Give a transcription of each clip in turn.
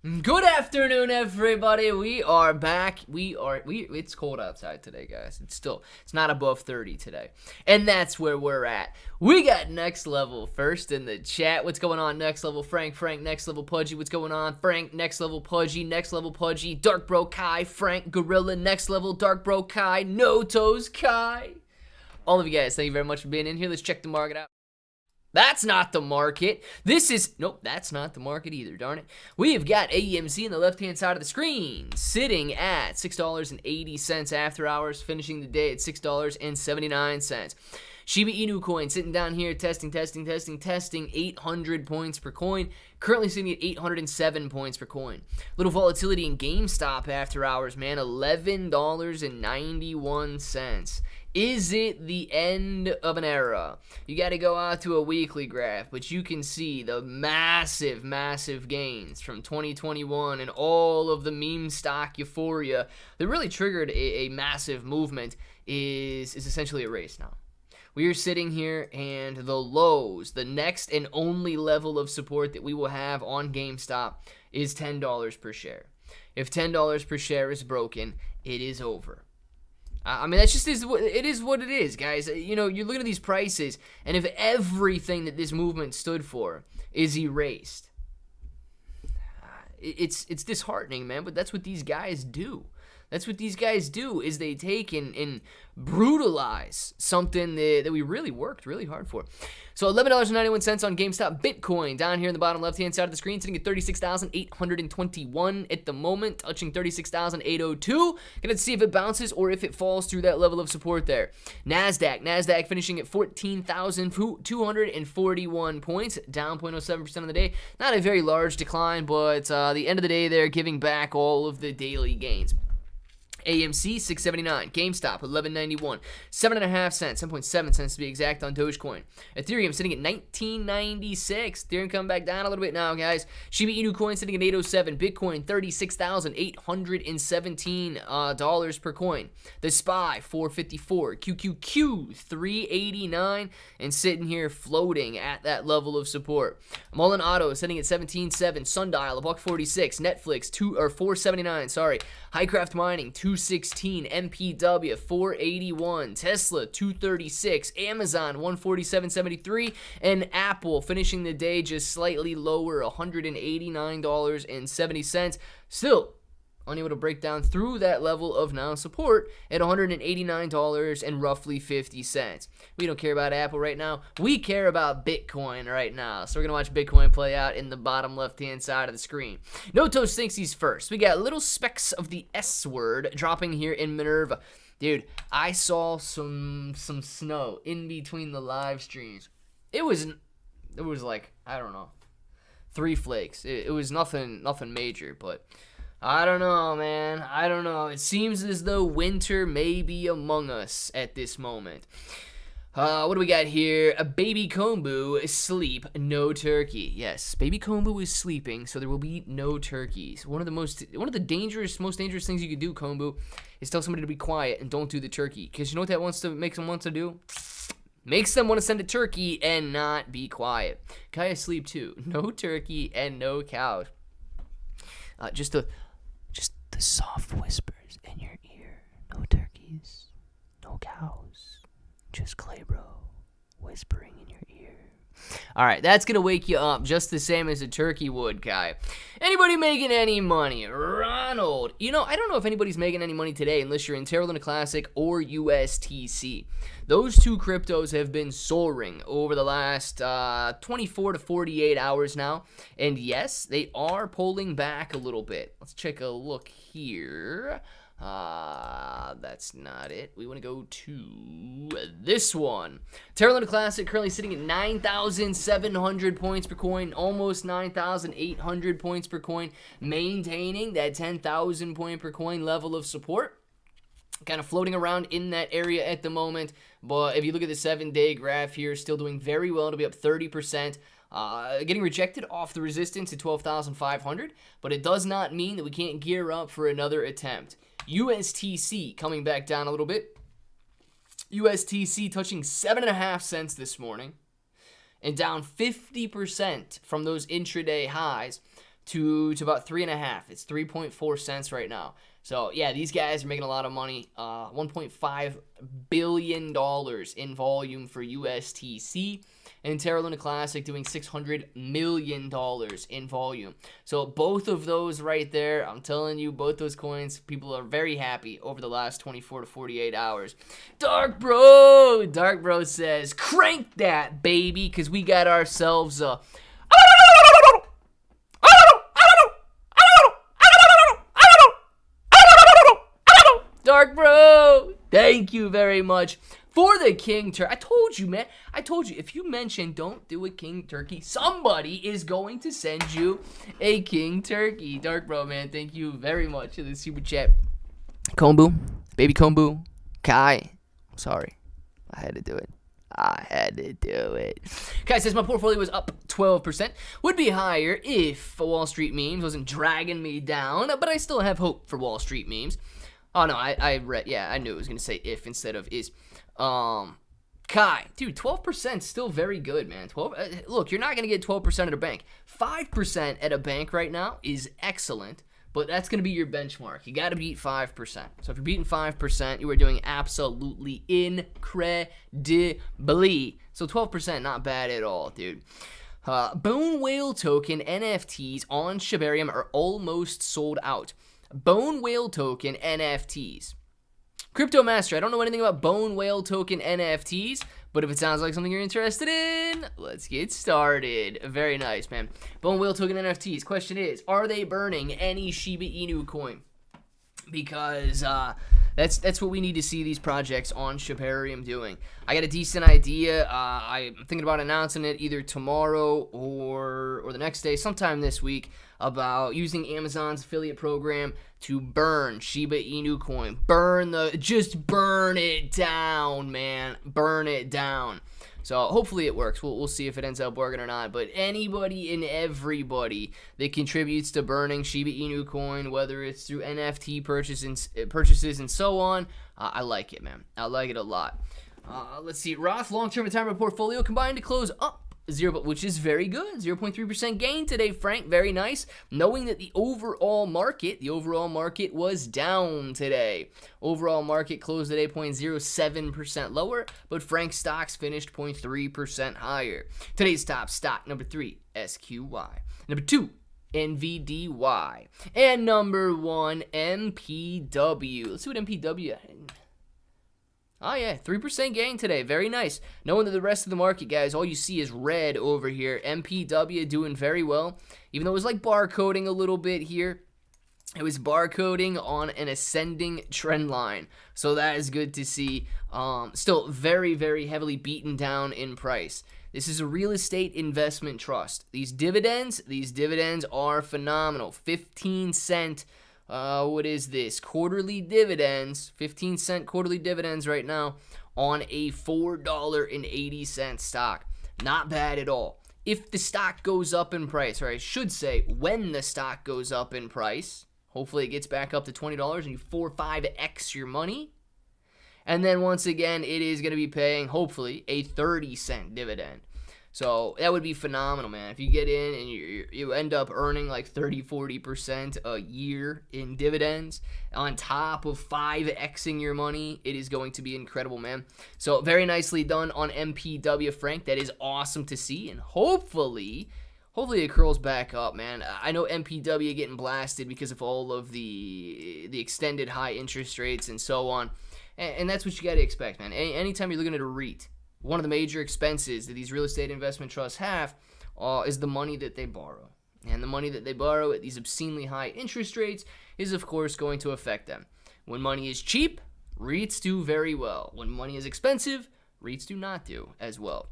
Good afternoon, everybody. We are back. It's cold outside today, guys. It's not above 30 today. And that's where we're at. We got Next Level first in the chat. What's going on, Next Level? Frank, Next Level Pudgy. What's going on? Frank, Next Level Pudgy, Next Level Pudgy, Dark Bro Kai, Frank, Gorilla, Next Level, Dark Bro Kai, No Toes Kai. All of you guys, thank you very much for being in here. Let's check the market out. That's not the market. Nope, that's not the market either, darn it. We have got AMC on the left-hand side of the screen, sitting at $6.80 after hours, finishing the day at $6.79. Shiba Inu coin sitting down here testing 800 points per coin, currently sitting at 807 points per coin. Little volatility in GameStop after hours, man, $11.91. Is it the end of an era? You got to go out to a weekly graph, but you can see the massive gains from 2021 and all of the meme stock euphoria that really triggered a massive movement is essentially erased now. We are sitting here, and the lows, the next and only level of support that we will have on GameStop is $10 per share. If $10 per share is broken, it is over. I mean, that's just it is what it is, guys. You know, you're looking at these prices, and if everything that this movement stood for is erased, it's disheartening, man. But that's what these guys do. That's what these guys do, is they take and brutalize something that we really worked really hard for. So $11.91 on GameStop. Bitcoin down here in the bottom left-hand side of the screen, sitting at 36,821 at the moment, touching 36,802. Gonna see if it bounces or if it falls through that level of support there. NASDAQ finishing at 14,241 points, down 0.07% on the day. Not a very large decline, but the end of the day they're giving back all of the daily gains. AMC 679, GameStop 1191, 7.5 cents, 7.7 cents to be exact on Dogecoin. Ethereum sitting at 1996. Ethereum coming back down a little bit now, guys. Shiba Inu coin sitting at 807. Bitcoin $36,817 per coin. The SPY 454. QQQ 389, and sitting here floating at that level of support. Mullen Auto sitting at 17.7. Sundial $1.46. Netflix 479. Sorry. Highcraft Mining 216, MPW 481, Tesla 236, Amazon 147.73, and Apple finishing the day just slightly lower, $189.70. Still unable to break down through that level of now support at $189 and roughly 50 cents. We don't care about Apple right now. We care about Bitcoin right now. So we're going to watch Bitcoin play out in the bottom left-hand side of the screen. No Toast thinks he's first. We got little specks of the S word dropping here in Minerva. Dude, I saw some snow in between the live streams. It was like, I don't know, 3 flakes. It was nothing major, but I don't know, man. I don't know. It seems as though winter may be among us at this moment. What do we got here? A baby Kombu sleep, no turkey. Yes, baby Kombu is sleeping, so there will be no turkeys. One of the most dangerous things you could do, Kombu, is tell somebody to be quiet and don't do the turkey. Because you know what that makes them want to do? Makes them want to send a turkey and not be quiet. Kaya sleep too. No turkey and no cows. Just the soft whispers in your ear. No turkeys, no cows, just Claybro whispering in your ear. All right, that's going to wake you up just the same as a turkey would, Kai. Anybody making any money? Ronald. You know, I don't know if anybody's making any money today unless you're in Terra Luna Classic or USTC. Those two cryptos have been soaring over the last 24 to 48 hours now. And yes, they are pulling back a little bit. Let's take a look here. That's not it. We want to go to this one. Terra Luna Classic currently sitting at 9,700 points per coin, almost 9,800 points per coin, maintaining that 10,000 point per coin level of support. Kind of floating around in that area at the moment, but if you look at the 7-day graph here, still doing very well to be up 30%. Getting rejected off the resistance at 12,500, but it does not mean that we can't gear up for another attempt. USTC coming back down a little bit. USTC touching 7.5 cents this morning and down 50% from those intraday highs. to about 3.5. It's 3.4 cents right now. So yeah, these guys are making a lot of money. $1.5 billion in volume for USTC. And Terra Luna Classic doing $600 million in volume. So both of those right there, I'm telling you, both those coins, people are very happy over the last 24 to 48 hours. Dark Bro says, crank that, baby, because we got ourselves a... Dark Bro, thank you very much for the King Turkey. I told you, man. I told you, if you mention don't do a King Turkey, somebody is going to send you a King Turkey. Dark Bro, man, thank you very much for the super chat. Kombu, baby Kombu, Kai. Sorry, I had to do it. Kai says my portfolio was up 12%. Would be higher if Wall Street memes wasn't dragging me down, but I still have hope for Wall Street memes. Oh, no, I read, yeah, I knew it was going to say if instead of is. Kai, dude, 12% still very good, man. Look, you're not going to get 12% at a bank. 5% at a bank right now is excellent, but that's going to be your benchmark. You got to beat 5%. So if you're beating 5%, you are doing absolutely incredibly. So 12%, not bad at all, dude. Bone Whale token NFTs on Shibarium are almost sold out. Bone Whale token NFTs. Crypto Master, I don't know anything about Bone Whale token NFTs, but if it sounds like something you're interested in, let's get started. Very nice, man. Bone Whale token NFTs. Question is, are they burning any Shiba Inu coin? Because that's what we need to see these projects on Shibarium doing. I got a decent idea. I'm thinking about announcing it either tomorrow or the next day, sometime this week, about using Amazon's affiliate program to burn Shiba Inu coin. Just burn it down, man. Burn it down. So hopefully it works. We'll see if it ends up working or not. But anybody and everybody that contributes to burning Shiba Inu coin, whether it's through NFT purchases and so on, I like it, man. I like it a lot. Let's see. Roth long-term retirement portfolio combined to close up 0, which is very good. 0.3% gain today, Frank. Very nice. Knowing that the overall market was down today. Overall market closed at 8.07% lower, but Frank's stocks finished 0.3% higher. Today's top stock, number 3, SQY. Number 2, NVDY. And number 1, MPW. Let's see what MPW. Oh, yeah, 3% gain today. Very nice. Knowing that the rest of the market, guys, all you see is red over here. MPW doing very well. Even though it was like barcoding a little bit here, it was barcoding on an ascending trend line. So that is good to see. Still very, very heavily beaten down in price. This is a real estate investment trust. These dividends are phenomenal. 15-cent. What is this? Quarterly dividends, 15-cent quarterly dividends right now on a $4.80 stock. Not bad at all. If the stock goes up in price, or I should say when the stock goes up in price, hopefully it gets back up to $20 and you 4 or 5x your money. And then once again, it is going to be paying, hopefully, a 30-cent dividend. So that would be phenomenal, man. If you get in and you end up earning like 30-40% a year in dividends on top of 5xing your money, it is going to be incredible, man. So very nicely done on MPW, Frank. That is awesome to see, and hopefully it curls back up, man. I know MPW getting blasted because of all of the extended high interest rates and so on, and that's what you got to expect, man. Anytime you're looking at a REIT, one of the major expenses that these real estate investment trusts have is the money that they borrow. And the money that they borrow at these obscenely high interest rates is, of course, going to affect them. When money is cheap, REITs do very well. When money is expensive, REITs do not do as well.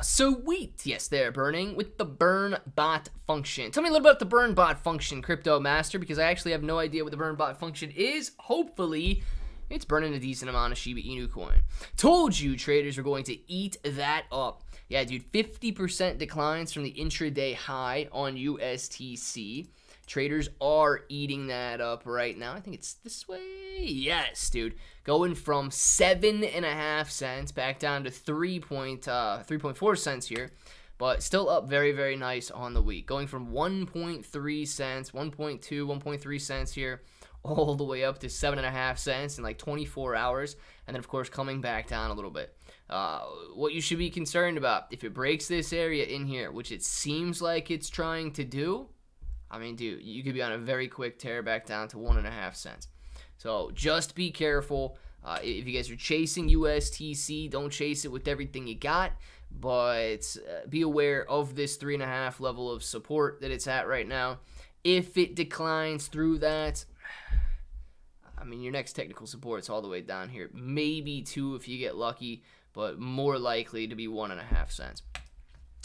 Sweet. Yes, they're burning with the burn bot function. Tell me a little about the burn bot function, Crypto Master, because I actually have no idea what the burn bot function is. Hopefully it's burning a decent amount of Shiba Inu coin. Told you traders were going to eat that up. Yeah, dude, 50% declines from the intraday high on USTC. Traders are eating that up right now. I think it's this way. Yes, dude. Going from 7.5 cents back down to 3.4 cents here. but still up very, very nice on the week, going from 1.3 cents, 1.2, 1.3 cents here, all the way up to 7.5 cents in like 24 hours, and then of course coming back down a little bit. What you should be concerned about, if it breaks this area in here, which it seems like it's trying to do, I mean, dude, you could be on a very quick tear back down to 1.5 cents. So just be careful. If you guys are chasing USTC, don't chase it with everything you got, but be aware of this 3.5 level of support that it's at right now. If it declines through that, I mean, your next technical support's all the way down here. Maybe 2 if you get lucky, but more likely to be 1.5 cents.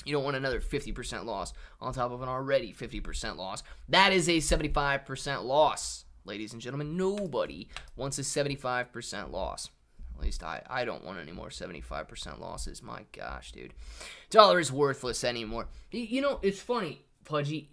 You don't want another 50% loss on top of an already 50% loss. That is a 75% loss. Ladies and gentlemen, nobody wants a 75% loss. At least I don't want any more 75% losses. My gosh, dude. Dollar is worthless anymore. You know, it's funny, Pudgy.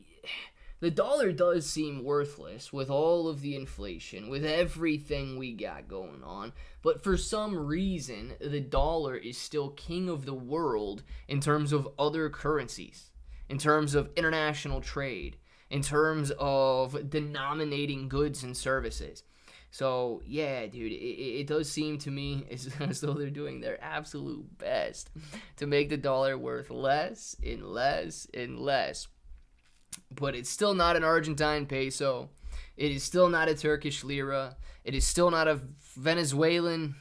The dollar does seem worthless with all of the inflation, with everything we got going on. But for some reason, the dollar is still king of the world in terms of other currencies, in terms of international trade, in terms of denominating goods and services. So, yeah, dude, it does seem to me as though they're doing their absolute best to make the dollar worth less and less and less. But it's still not an Argentine peso. It is still not a Turkish lira. It is still not a Venezuelan.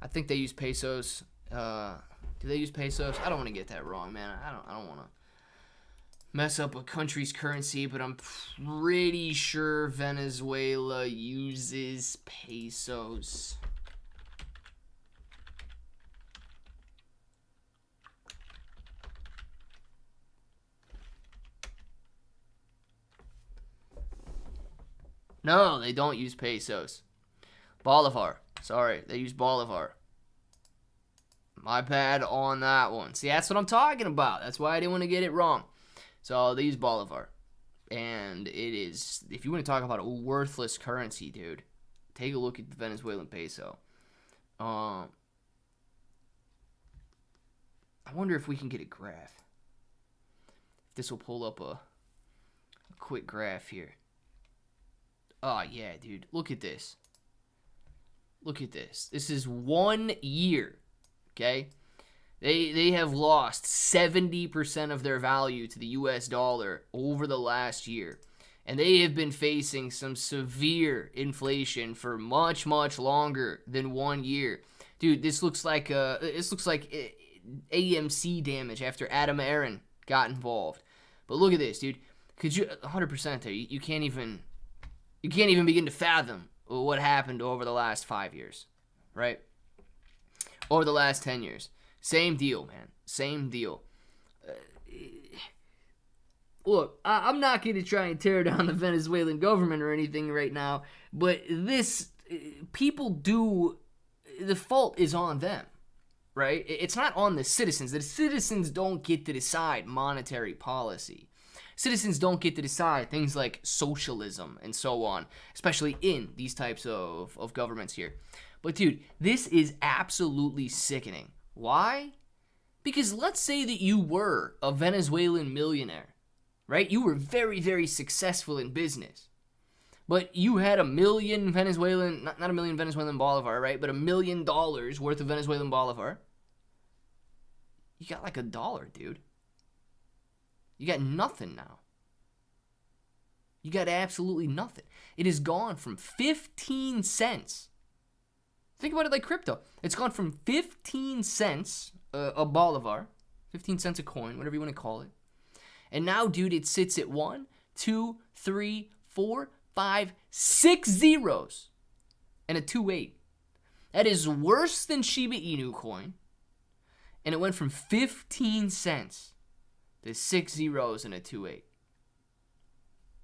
I think they use pesos. Do they use pesos? I don't want to get that wrong, man. I don't want to mess up a country's currency, but I'm pretty sure Venezuela uses pesos. No, they don't use pesos. Bolivar. Sorry, they use Bolivar. My bad on that one. See, that's what I'm talking about. That's why I didn't want to get it wrong. So they use Bolivar. And it is, if you want to talk about a worthless currency, dude, take a look at the Venezuelan peso. I wonder if we can get a graph. This will pull up a quick graph here. Oh, yeah, dude. Look at this. Look at this. This is 1 year, okay? They have lost 70% of their value to the US dollar over the last year. And they have been facing some severe inflation for much, much longer than 1 year. Dude, this looks like AMC damage after Adam Aaron got involved. But look at this, dude. Could you 100% there? You can't even begin to fathom what happened over the last 5 years, right? Over the last 10 years. Same deal, man. Same deal. Look, I'm not going to try and tear down the Venezuelan government or anything right now, but people do, the fault is on them, right? It's not on the citizens. The citizens don't get to decide monetary policy. Citizens don't get to decide things like socialism and so on, especially in these types of governments here. But dude, this is absolutely sickening. Why? Because let's say that you were a Venezuelan millionaire, right? You were very, very successful in business. But you had $1 million Venezuelan, not $1 million Venezuelan bolivar, right? But $1 million worth of Venezuelan bolivar. You got like $1, dude. You got nothing now. You got absolutely nothing. It has gone from 15 cents. Think about it like crypto. It's gone from 15 cents a bolivar, 15 cents a coin, whatever you want to call it. And now, dude, it sits at 1, 2, 3, 4, 5, 6 zeros and a 2.8. That is worse than Shiba Inu coin. And it went from 15 cents to 6 zeros and a 2.8.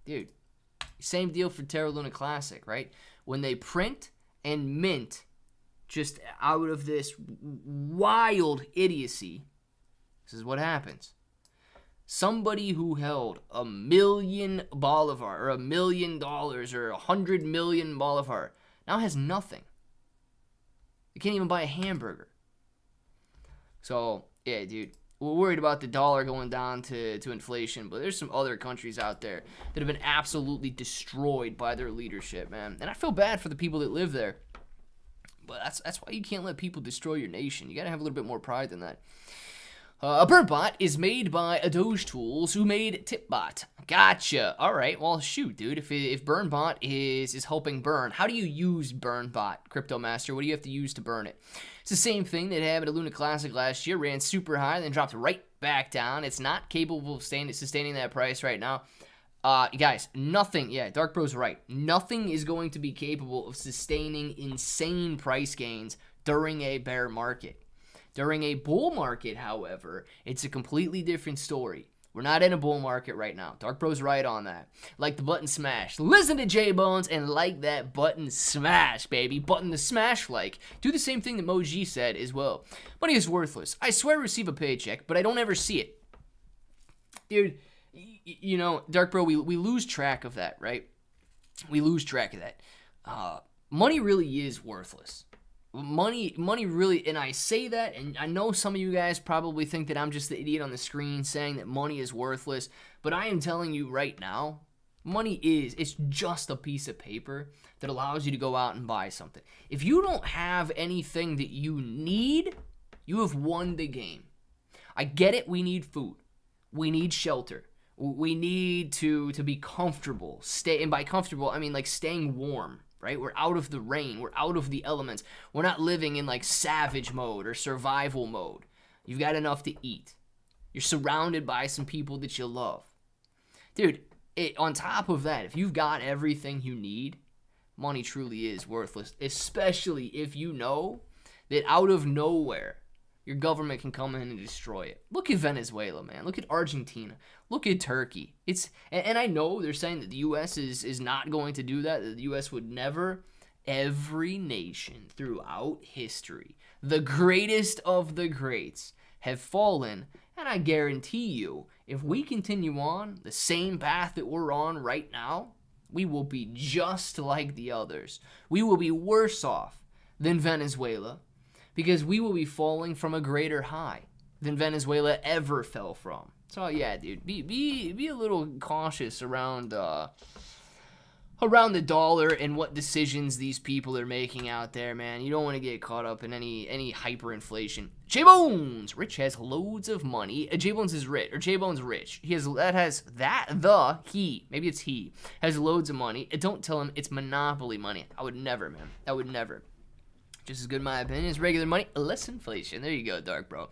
Dude, same deal for Terra Luna Classic, right? When they print and mint just out of this wild idiocy, this is what happens. Somebody who held $1 million bolivar or $1 million or 100 million bolivar now has nothing. You can't even buy a hamburger. So, yeah, dude, we're worried about the dollar going down to inflation, but there's some other countries out there that have been absolutely destroyed by their leadership, man. And I feel bad for the people that live there. But that's why you can't let people destroy your nation. You gotta have a little bit more pride than that. A burn bot is made by Doge Tools, who made TipBot. Gotcha. All right. Well, shoot, dude. If burn bot is helping burn, how do you use burn bot, Crypto Master? What do you have to use to burn it? It's the same thing that happened at Luna Classic last year. Ran super high, then dropped right back down. It's not capable of sustaining that price right now. Guys, nothing. Yeah, Dark Bro's right. Nothing is going to be capable of sustaining insane price gains during a bear market. During a bull market, however, it's a completely different story. We're not in a bull market right now. Dark Bro's right on that. Like the button smash. Listen to J-Bones and like that button smash, baby. Button the smash like. Do the same thing that Moji said as well. Money is worthless. I swear I receive a paycheck, but I don't ever see it. Dude, you know, Dark Bro, we lose track of that, right? We lose track of that. Money really is worthless. Money really, and I say that, and I know some of you guys probably think that I'm just the idiot on the screen saying that money is worthless, but I am telling you right now, it's just a piece of paper that allows you to go out and buy something. If you don't have anything that you need, you have won the game. I get it, we need food. We need shelter. We need to be comfortable. And by comfortable, I mean like staying warm. Right? We're out of the rain. We're out of the elements. We're not living in like savage mode or survival mode. You've got enough to eat. You're surrounded by some people that you love. Dude, on top of that, if you've got everything you need, money truly is worthless, especially if you know that out of nowhere, your government can come in and destroy it. Look at Venezuela, man. Look at Argentina. Look at Turkey. And I know they're saying that the U.S. is not going to do that the U.S. would never. Every nation throughout history, the greatest of the greats, have fallen. And I guarantee you, if we continue on the same path that we're on right now, we will be just like the others. We will be worse off than Venezuela, because we will be falling from a greater high than Venezuela ever fell from. So yeah, dude, be a little cautious around the dollar and what decisions these people are making out there, man. You don't want to get caught up in any hyperinflation. J-Bones! Rich has loads of money. J-Bones is rich, or J-Bones rich. He has loads of money. Don't tell him it's monopoly money. I would never, man. I would never. Just as good in my opinion as regular money, less inflation. There you go, Dark Bro.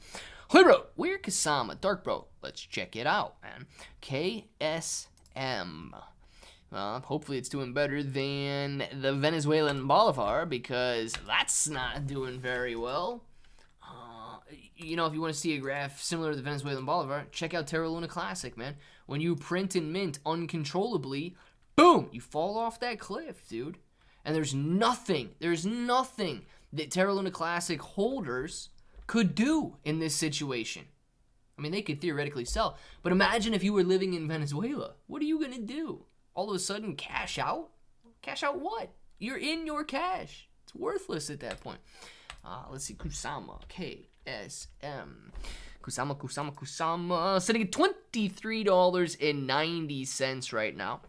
Hey, bro, we're Kasama. Dark Bro, let's check it out, man. KSM. Well, hopefully it's doing better than the Venezuelan Bolivar, because that's not doing very well. You know, if you want to see a graph similar to the Venezuelan Bolivar, check out Terra Luna Classic, man. When you print and mint uncontrollably, boom, you fall off that cliff, dude. And there's nothing that Terra Luna Classic holders could do in this situation. I mean, they could theoretically sell, but imagine if you were living in Venezuela. What are you going to do? All of a sudden, cash out? Cash out what? You're in your cash. It's worthless at that point. Let's see, Kusama, KSM. Kusama, sitting at $23.90 right now.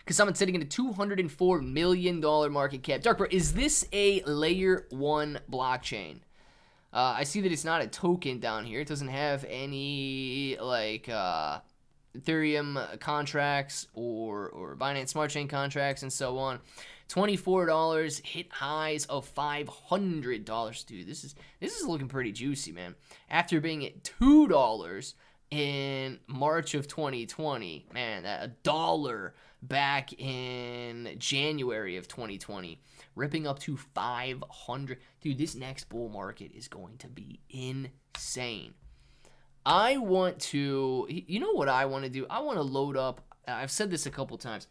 Because someone's sitting in a $204 million market cap. Dark Bro, is this a layer 1 blockchain? I see that it's not a token down here. It doesn't have any like Ethereum contracts or Binance Smart Chain contracts and so on. $24, hit highs of $500. Dude, this is looking pretty juicy, man. After being at $2 in March of 2020, man, that $1 back in January of 2020, ripping up to 500. Dude, this next bull market is going to be insane. I want to, you know what I want to do? I want to load up, I've said this a couple times,